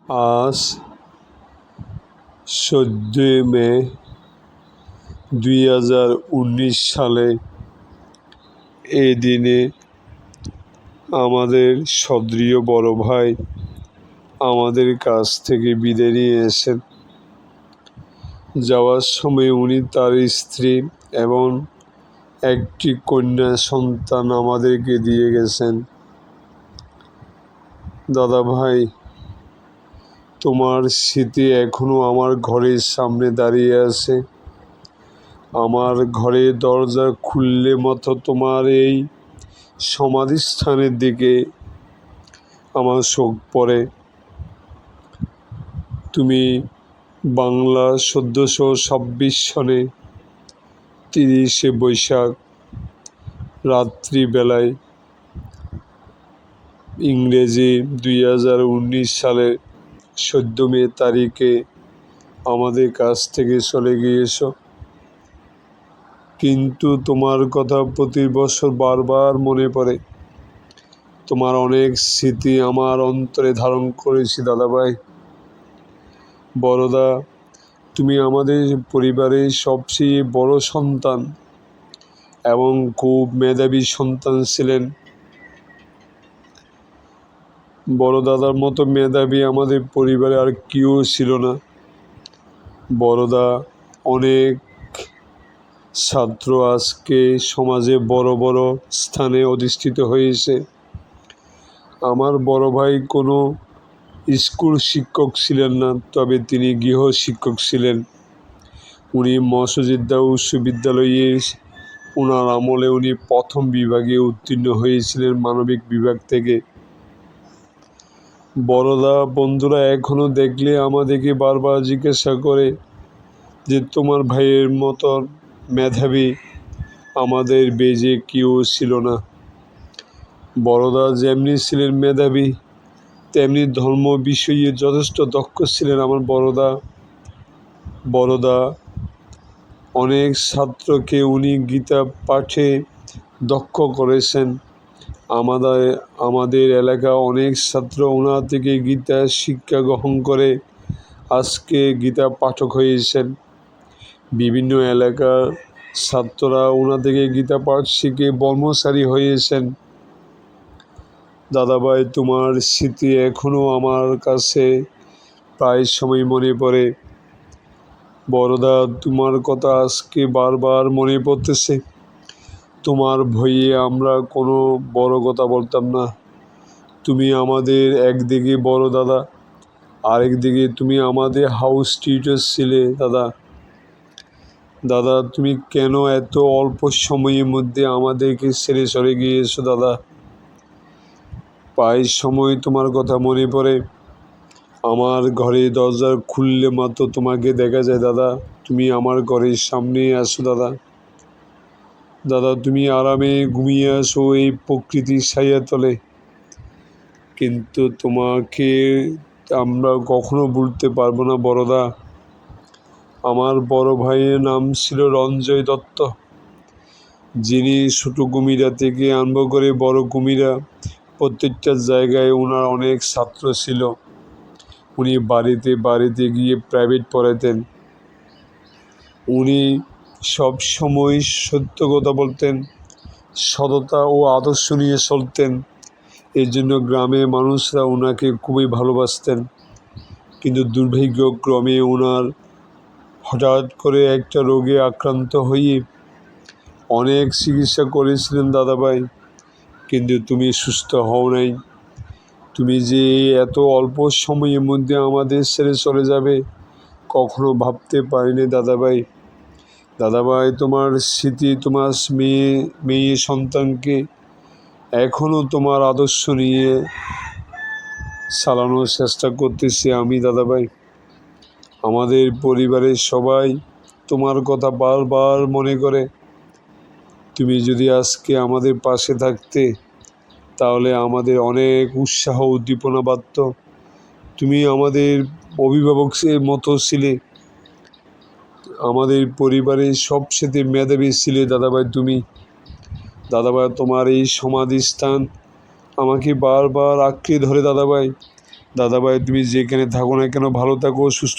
আজ ১৪ মে ২০১৯ সালে এই দিনে আমাদের সদরীয় বড় ভাই আমাদের কাছ থেকে বিদায় নিয়ে এসেন। যাওয়ার সময় উনি তার স্ত্রী এবং একটি কন্যা সন্তান আমাদেরকে দিয়ে গেছেন। দাদা ভাই, তোমার স্মৃতি এখনো আমার ঘরের সামনে দাঁড়িয়ে আছে। আমার ঘরের দরজা খুললে মাত্র তোমার এই সমাধিস্থানের দিকে আমার চোখ পড়ে। তুমি বাংলা ১৪২৬ সনে ৩০শে বৈশাখ রাত্রিবেলায়, ইংরেজি ২০১৯ সালের ১৪ মে তারিখে আমাদের কাছ থেকে চলে গিয়েছ। কিন্তু তোমার কথা প্রতি বছর বারবার মনে পড়ে। তোমার অনেক স্মৃতি আমার অন্তরে ধারণ করেছি দাদাভাই। বড়দা, তুমি আমাদের পরিবারের সবচেয়ে বড় সন্তান এবং খুব মেধাবী সন্তান ছিলেন। বড় দাদার মতো মেধাবী আমাদের পরিবারে আর কেউ ছিল না। বড়দা অনেক ছাত্র আজকে সমাজে বড় বড় স্থানে অধিষ্ঠিত হয়েছে। আমার বড় ভাই কোনো স্কুল শিক্ষক ছিলেন না, তবে তিনি গৃহ শিক্ষক ছিলেন। উনি মসজিদা উচ্চ বিদ্যালয়ে ওনার আমলে উনি প্রথম বিভাগে উত্তীর্ণ হয়েছিলেন, মানবিক বিভাগ থেকে। বড়দা বন্ধুরা এখনও দেখলে আমাদেরকে বারবার জিজ্ঞাসা করে যে তোমার ভাইয়ের মতন মেধাবী আমাদের বেজে কেউ ছিল না। বড়দা যেমনি ছিলেন মেধাবী, তেমনি ধর্ম বিষয়ে যথেষ্ট দক্ষ ছিলেন আমার বড়দা অনেক ছাত্রকে উনি গীতা পাঠে দক্ষ করেছেন। আমাদের এলাকা অনেক ছাত্র ওনার থেকে গীতা শিক্ষা গ্রহণ করে আজকে গীতা পাঠক হয়েছেন। বিভিন্ন এলাকার ছাত্ররা ওনার থেকে গীতা পাঠ শিখে ব্রহ্মচারী হয়েছেন। দাদাভাই, তোমার স্মৃতি এখনও আমার কাছে প্রায় সময় মনে পড়ে। বড়দা, তোমার কথা আজকে বারবার মনে পড়তেছে। তোমার ভয়ে আমরা কোনো বড় কথা বলতাম না। তুমি আমাদের একদিকে বড় দাদা, আরেকদিকে তুমি আমাদের হাউস টিচার ছিলে। দাদা, তুমি কেন এত অল্প সময়ের মধ্যে আমাদেরকে ছেড়ে চলে গিয়েছো দাদা? প্রায় সময় তোমার কথা মনে পড়ে। আমার ঘরে দরজা খুললে মাত্র তোমাকে দেখা যায় দাদা। তুমি আমার ঘরের সামনেই আসো দাদা, তুমি আরামে ঘুমিয়ে আসো এই প্রকৃতির ছায়া তলে। কিন্তু তোমাকে আমরা কখনো ভুলতে পারবো না বড়দা। আমার বড় ভাইয়ের নাম ছিল রঞ্জয় দত্ত, যিনি ছোটো কুমিরা থেকে আরম্ভ করে বড় কুমিরা প্রত্যেকটা জায়গায় ওনার অনেক ছাত্র ছিল। উনি বাড়িতে বাড়িতে গিয়ে প্রাইভেট পড়াতেন। উনি সব সময় সত্য কথা বলতেন, সততা ও আদর্শ নিয়ে চলতেন। এর জন্য গ্রামের মানুষরা ওনাকে খুবই ভালোবাসতেন। কিন্তু দুর্ভাগ্যক্রমে ওনার হঠাৎ করে একটা রোগে আক্রান্ত হয়ে অনেক চিকিৎসা করেছিলেন দাদাভাই, কিন্তু তুমি সুস্থ হও নাই। তুমি যে এত অল্প সময়ের মধ্যে আমাদের ছেড়ে চলে যাবে কখনো ভাবতে পারিনি দাদাভাই। তোমার স্মৃতি, তোমার মেয়ে সন্তানকে এখনও তোমার আদর্শ নিয়ে চালানোর চেষ্টা করতেছি আমি দাদাভাই। আমাদের পরিবারের সবাই তোমার কথা বারবার মনে করে। তুমি যদি আজকে আমাদের পাশে থাকতে তাহলে আমাদের অনেক উৎসাহ উদ্দীপনা বাড়ত। তুমি আমাদের অভিভাবকের মতো ছিলে, আমাদের পরিবারের সবচেয়ে মেধাবী ছিলে দাদাভাই তুমি। দাদাভাই, তোমার এই সমাধিস্থান আমাকে বারবার আঁকড়ে ধরে দাদাভাই। দাদাভাই তুমি যেখানে থাকো না কেন ভালো থাকো, সুস্থ